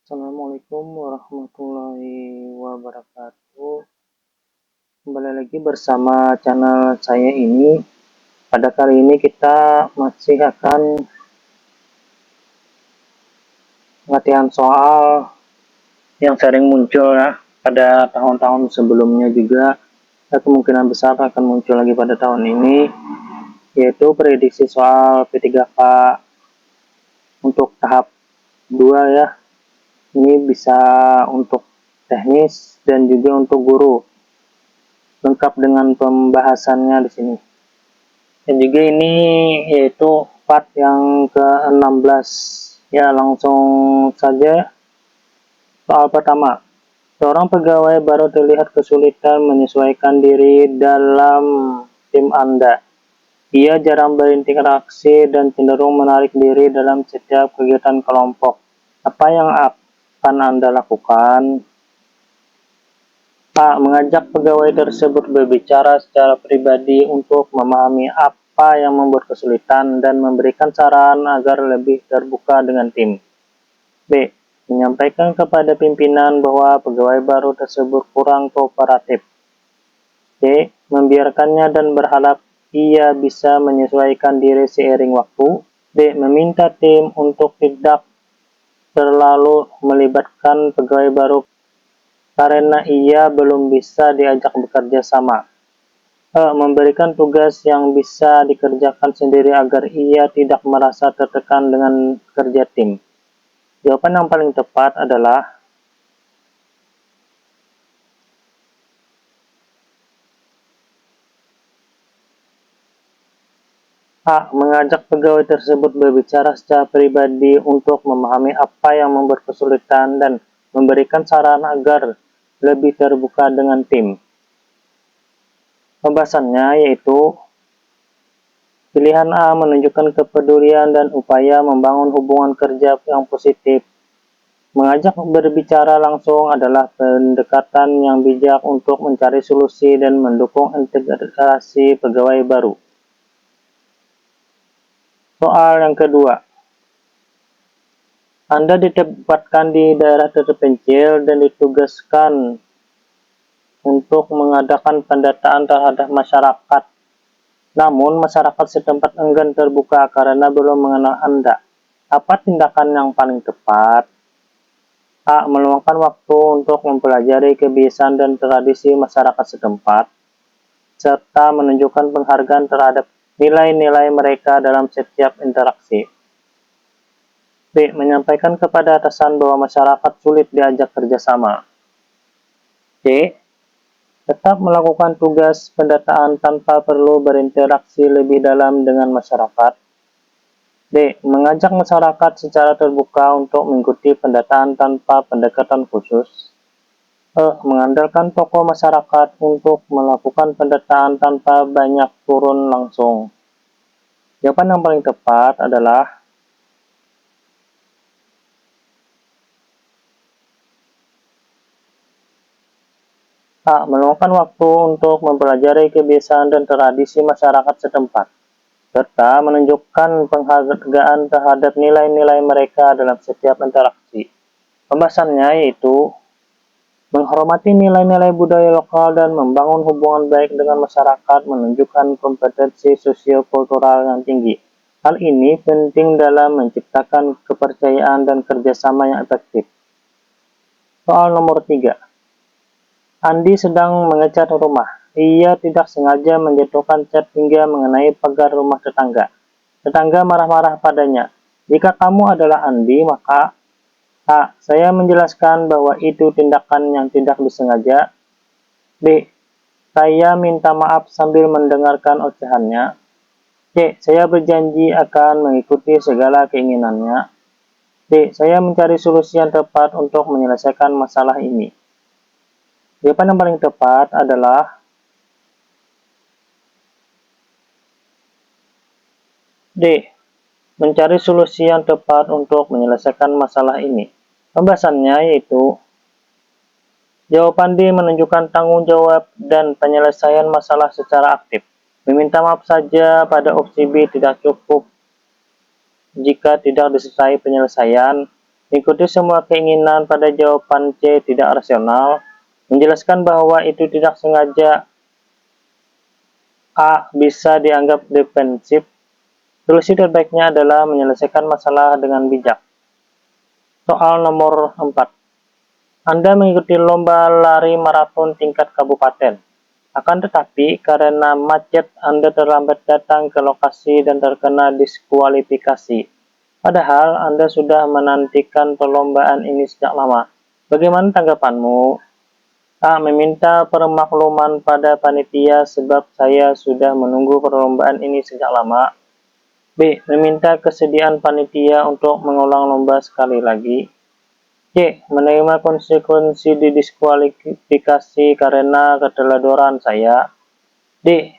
Assalamualaikum warahmatullahi wabarakatuh. Kembali lagi bersama channel saya ini. Pada kali ini kita masih akan latihan soal yang sering muncul ya pada tahun-tahun sebelumnya juga. Kemungkinan besar akan muncul lagi pada tahun ini, yaitu prediksi soal P3K untuk tahap 2 ya. Ini bisa untuk teknis dan juga untuk guru, lengkap dengan pembahasannya di sini. Dan juga ini yaitu part yang ke-16. Ya, langsung saja. Soal pertama. Seorang pegawai baru terlihat kesulitan menyesuaikan diri dalam tim Anda. Ia jarang berinteraksi dan cenderung menarik diri dalam setiap kegiatan kelompok. Apa yang akan Anda lakukan? A. Mengajak pegawai tersebut berbicara secara pribadi untuk memahami apa yang membuat kesulitan dan memberikan saran agar lebih terbuka dengan tim. B. Menyampaikan kepada pimpinan bahwa pegawai baru tersebut kurang kooperatif. C. Membiarkannya dan berharap ia bisa menyesuaikan diri seiring waktu. D. Meminta tim untuk tidak terlalu melibatkan pegawai baru karena ia belum bisa diajak bekerja sama. Memberikan tugas yang bisa dikerjakan sendiri agar ia tidak merasa tertekan dengan kerja tim. Jawaban yang paling tepat adalah A. Mengajak pegawai tersebut berbicara secara pribadi untuk memahami apa yang membuat kesulitan dan memberikan saran agar lebih terbuka dengan tim. Pembahasannya yaitu pilihan A menunjukkan kepedulian dan upaya membangun hubungan kerja yang positif. Mengajak berbicara langsung adalah pendekatan yang bijak untuk mencari solusi dan mendukung integrasi pegawai baru. Soal yang kedua. Anda ditempatkan di daerah terpencil dan ditugaskan untuk mengadakan pendataan terhadap masyarakat. Namun, masyarakat setempat enggan terbuka karena belum mengenal Anda. Apa tindakan yang paling tepat? A. Meluangkan waktu untuk mempelajari kebiasaan dan tradisi masyarakat setempat, serta menunjukkan penghargaan terhadap nilai-nilai mereka dalam setiap interaksi. B. Menyampaikan kepada atasan bahwa masyarakat sulit diajak kerjasama. C. Tetap melakukan tugas pendataan tanpa perlu berinteraksi lebih dalam dengan masyarakat. D. Mengajak masyarakat secara terbuka untuk mengikuti pendataan tanpa pendekatan khusus. E. Mengandalkan tokoh masyarakat untuk melakukan pendataan tanpa banyak turun langsung. Jawaban yang paling tepat adalah A. Meluangkan waktu untuk mempelajari kebiasaan dan tradisi masyarakat setempat, serta menunjukkan penghargaan terhadap nilai-nilai mereka dalam setiap interaksi. Pembahasannya yaitu menghormati nilai-nilai budaya lokal dan membangun hubungan baik dengan masyarakat menunjukkan kompetensi sosiokultural yang tinggi. Hal ini penting dalam menciptakan kepercayaan dan kerjasama yang efektif. Soal nomor 3. Andi sedang mengecat rumah. Ia tidak sengaja menjatuhkan cat hingga mengenai pagar rumah tetangga. Tetangga marah-marah padanya. Jika kamu adalah Andi, maka A. Saya menjelaskan bahwa itu tindakan yang tidak disengaja. B. Saya minta maaf sambil mendengarkan ocehannya. C. Saya berjanji akan mengikuti segala keinginannya. D. Saya mencari solusi yang tepat untuk menyelesaikan masalah ini. Jawaban yang paling tepat adalah D. Mencari solusi yang tepat untuk menyelesaikan masalah ini. Pembahasannya yaitu jawaban D menunjukkan tanggung jawab dan penyelesaian masalah secara aktif. Meminta maaf saja pada opsi B tidak cukup jika tidak disertai penyelesaian. Ikuti semua keinginan pada jawaban C tidak rasional. Menjelaskan bahwa itu tidak sengaja. A. Bisa dianggap defensif. Solusi terbaiknya adalah menyelesaikan masalah dengan bijak. Soal nomor 4. Anda mengikuti lomba lari maraton tingkat kabupaten. Akan tetapi, karena macet, Anda terlambat datang ke lokasi dan terkena diskualifikasi. Padahal, Anda sudah menantikan perlombaan ini sejak lama. Bagaimana tanggapanmu? A. Meminta permakluman pada panitia sebab saya sudah menunggu perlombaan ini sejak lama. B. Meminta kesediaan panitia untuk mengulang lomba sekali lagi. C. Menerima konsekuensi didiskualifikasi karena keteledoran saya. D.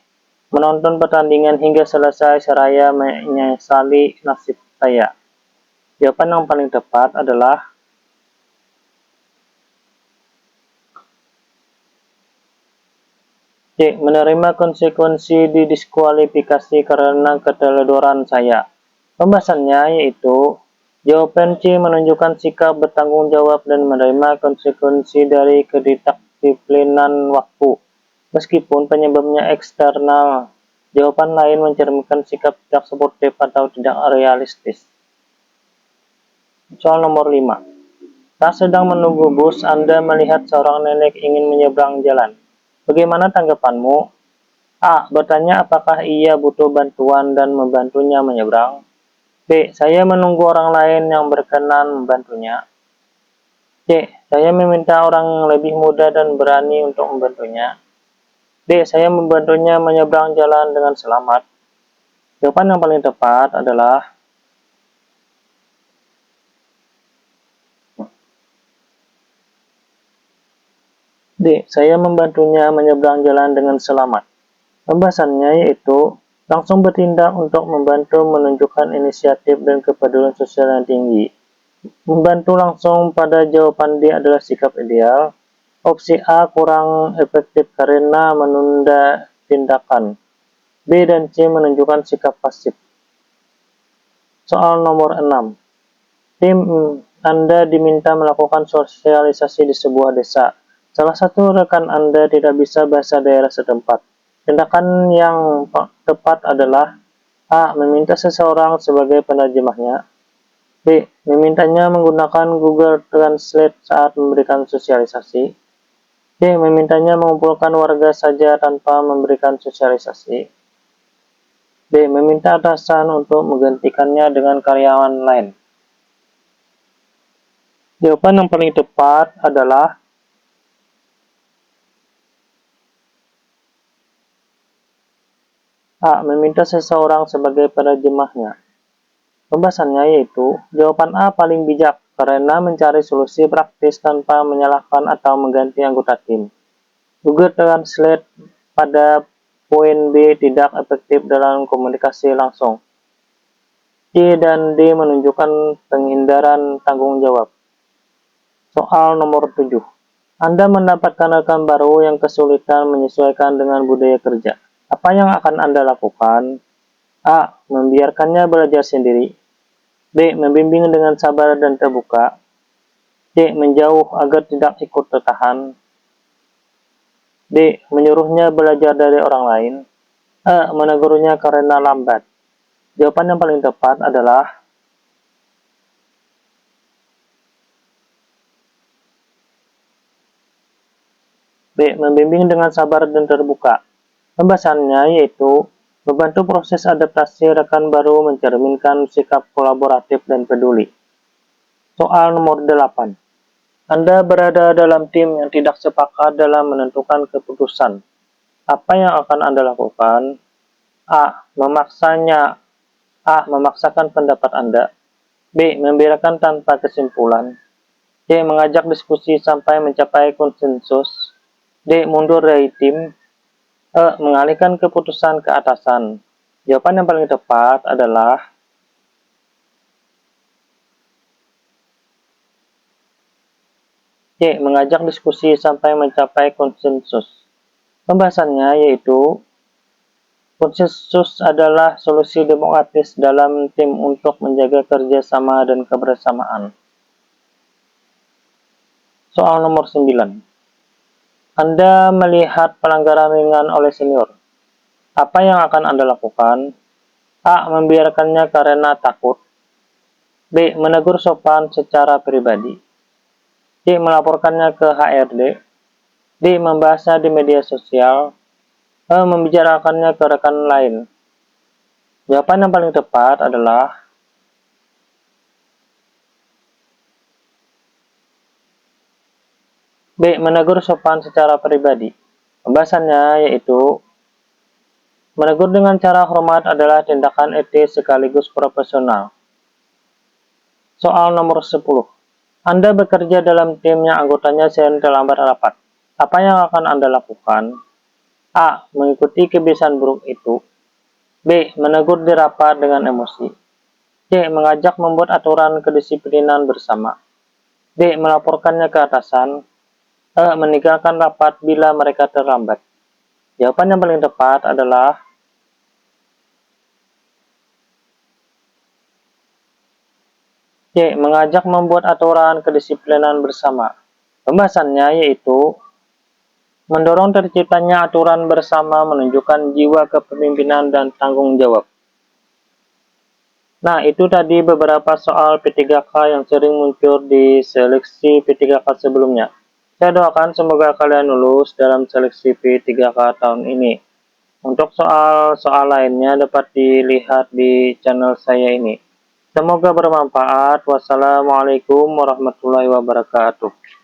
Menonton pertandingan hingga selesai seraya menyesali nasib saya. Jawaban yang paling tepat adalah C. Menerima konsekuensi didiskualifikasi karena keteledoran saya. Pembahasannya yaitu jawaban C menunjukkan sikap bertanggung jawab dan menerima konsekuensi dari kedisiplinan waktu. Meskipun penyebabnya eksternal, jawaban lain mencerminkan sikap tidak sportif atau tidak realistis. Soal nomor 5. Saat sedang menunggu bus, Anda melihat seorang nenek ingin menyeberang jalan. Bagaimana tanggapanmu? A. Bertanya apakah ia butuh bantuan dan membantunya menyeberang. B. Saya menunggu orang lain yang berkenan membantunya. C. Saya meminta orang yang lebih muda dan berani untuk membantunya. D. Saya membantunya menyeberang jalan dengan selamat. Jawaban yang paling tepat adalah D. Saya membantunya menyeberang jalan dengan selamat. Pembahasannya yaitu langsung bertindak untuk membantu menunjukkan inisiatif dan kepedulian sosial yang tinggi. Membantu langsung pada jawaban D adalah sikap ideal. Opsi A kurang efektif karena menunda tindakan. B dan C menunjukkan sikap pasif. Soal nomor 6. Tim Anda diminta melakukan sosialisasi di sebuah desa. Salah satu rekan Anda tidak bisa bahasa daerah setempat. Tindakan yang tepat adalah A. Meminta seseorang sebagai penerjemahnya. B. Memintanya menggunakan Google Translate saat memberikan sosialisasi. C. Memintanya mengumpulkan warga saja tanpa memberikan sosialisasi. D. Meminta atasan untuk menggantikannya dengan karyawan lain. Jawaban yang paling tepat adalah A. Meminta seseorang sebagai penerjemahnya. Pembahasannya yaitu jawaban A paling bijak karena mencari solusi praktis tanpa menyalahkan atau mengganti anggota tim. Google Translate pada poin B tidak efektif dalam komunikasi langsung. C dan D menunjukkan penghindaran tanggung jawab. Soal nomor 7. Anda mendapatkan rekan baru yang kesulitan menyesuaikan dengan budaya kerja. Apa yang akan Anda lakukan? A. Membiarkannya belajar sendiri. B. Membimbing dengan sabar dan terbuka. C. Menjauh agar tidak ikut tertahan. D. Menyuruhnya belajar dari orang lain. A. Menegurnya karena lambat. Jawaban yang paling tepat adalah B. Membimbing dengan sabar dan terbuka. Pembahasannya yaitu membantu proses adaptasi rekan baru mencerminkan sikap kolaboratif dan peduli. Soal nomor 8. Anda berada dalam tim yang tidak sepakat dalam menentukan keputusan. Apa yang akan Anda lakukan? A. Memaksakan pendapat Anda. B. Membiarkan tanpa kesimpulan. C. Mengajak diskusi sampai mencapai konsensus. D. Mundur dari tim. E. Mengalihkan keputusan ke atasan. Jawaban yang paling tepat adalah C. Mengajak diskusi sampai mencapai konsensus. Pembahasannya yaitu konsensus adalah solusi demokratis dalam tim untuk menjaga kerjasama dan kebersamaan. Soal nomor 9. Anda melihat pelanggaran ringan oleh senior. Apa yang akan Anda lakukan? A. Membiarkannya karena takut. B. Menegur sopan secara pribadi. C. Melaporkannya ke HRD. D. Membahasnya di media sosial. E. Membicarakannya ke rekan lain. Jawaban yang paling tepat adalah B. Menegur sopan secara pribadi. Pembahasannya yaitu menegur dengan cara hormat adalah tindakan etis sekaligus profesional. Soal nomor 10. Anda bekerja dalam tim yang anggotanya sering terlambat rapat. Apa yang akan Anda lakukan? A. Mengikuti kebiasaan buruk itu. B. Menegur di rapat dengan emosi. C. Mengajak membuat aturan kedisiplinan bersama. D. Melaporkannya ke atasan. E. Meninggalkan rapat bila mereka terlambat. Jawaban yang paling tepat adalah C. Mengajak membuat aturan kedisiplinan bersama. Pembahasannya yaitu mendorong terciptanya aturan bersama menunjukkan jiwa kepemimpinan dan tanggung jawab. Nah, itu tadi beberapa soal P3K yang sering muncul di seleksi P3K sebelumnya. Saya doakan semoga kalian lulus dalam seleksi P3K tahun ini. Untuk soal-soal lainnya dapat dilihat di channel saya ini. Semoga bermanfaat. Wassalamualaikum warahmatullahi wabarakatuh.